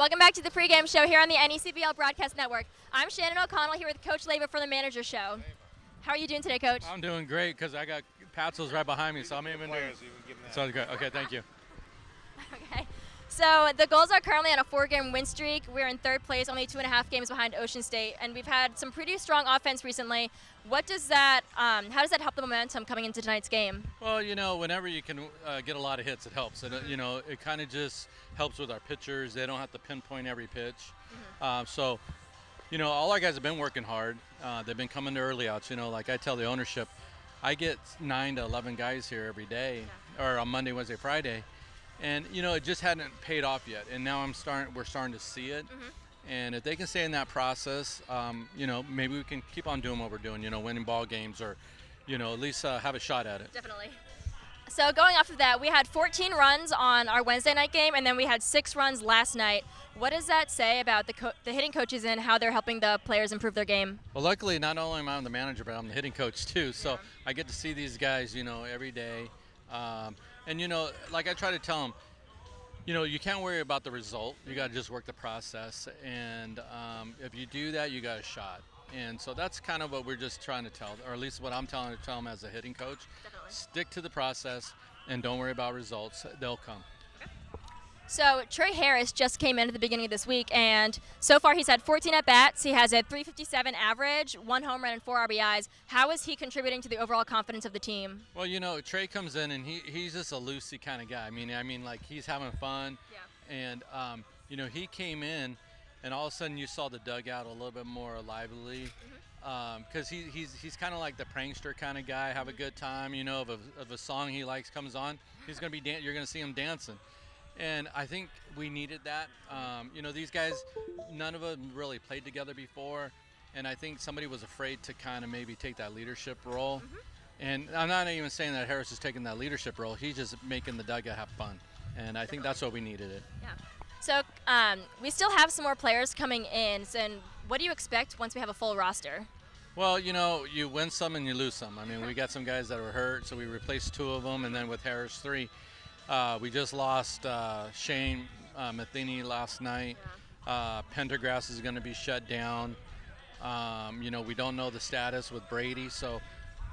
Welcome back to the pregame show here on the NECBL Broadcast Network. I'm Shannon O'Connell here with Coach Leva from the Manager Show. How are you doing today, Coach? I'm doing great because I got Patzel's right behind me, so I'm even doing. So good. Okay, thank you. Okay. So the Gulls are currently on a 4-game win streak. We're in third place, only 2.5 games behind Ocean State, and we've had some pretty strong offense recently. What does that? How does that help the momentum coming into tonight's game? Well, whenever you can get a lot of hits, it helps. And it kind of just helps with our pitchers. They don't have to pinpoint every pitch. So, all our guys have been working hard. They've been coming to early outs. Like I tell the ownership, I get 9 to 11 guys here every day, or on Monday, Wednesday, Friday. And it just hadn't paid off yet, and now we're starting to see it. And if they can stay in that process, maybe we can keep on doing what we're doing. Winning ball games, or at least have a shot at it. Definitely. So going off of that, we had 14 runs on our Wednesday night game, and then we had 6 runs last night. What does that say about the hitting coaches and how they're helping the players improve their game? Well, luckily, not only am I the manager, but I'm the hitting coach too. So I get to see these guys, every day. And like I try to tell them, you can't worry about the result. You got to just work the process. And if you do that, you got a shot. And so that's kind of what we're just trying to tell, or at least what I'm trying to tell them as a hitting coach. Definitely. Stick to the process and don't worry about results. They'll come. So Trey Harris just came in at the beginning of this week, and so far he's had 14 at-bats. He has a .357 average, 1 home run, and 4 RBIs. How is he contributing to the overall confidence of the team? Well, Trey comes in, and he's just a loosey kind of guy. I mean, like he's having fun. Yeah. And, he came in, and all of a sudden you saw the dugout a little bit more lively. Because he's kind of like the prankster kind of guy, have a good time, if a song he likes comes on, he's going to be you're going to see him dancing. And I think we needed that. These guys, none of them really played together before, and I think somebody was afraid to kind of maybe take that leadership role. And I'm not even saying that Harris is taking that leadership role. He's just making the dugout have fun, and I think that's what we needed it. Yeah. So we still have some more players coming in, and what do you expect once we have a full roster? Well, you win some and you lose some. I mean, we got some guys that were hurt, so we replaced 2 of them, and then with Harris 3. We just lost Shane Matheny last night. Pendergrass is going to be shut down. We don't know the status with Brady, so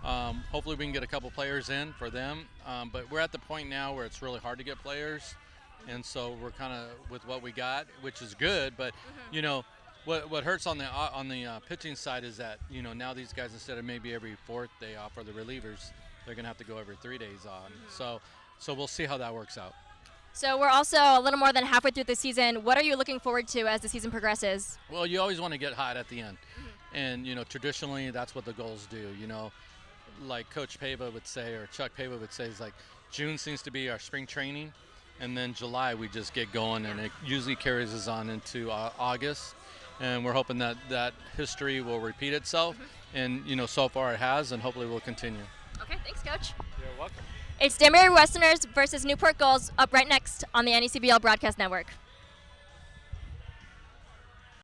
hopefully we can get a couple players in for them. But we're at the point now where it's really hard to get players, and so we're kind of with what we got, which is good. But what hurts on the pitching side is that now these guys, instead of maybe every 4th day off for the relievers, they're going to have to go every 3 days on. So we'll see how that works out. So we're also a little more than halfway through the season. What are you looking forward to as the season progresses? Well, you always want to get hot at the end. And, traditionally that's what the Gulls do. Like Coach Pava would say, or Chuck Pava would say, is like June seems to be our spring training, and then July we just get going, and it usually carries us on into August. And we're hoping that history will repeat itself. And, so far it has, and hopefully will continue. Okay, thanks, Coach. You're welcome. It's Danbury Westerners versus Newport Gulls up right next on the NECBL Broadcast Network.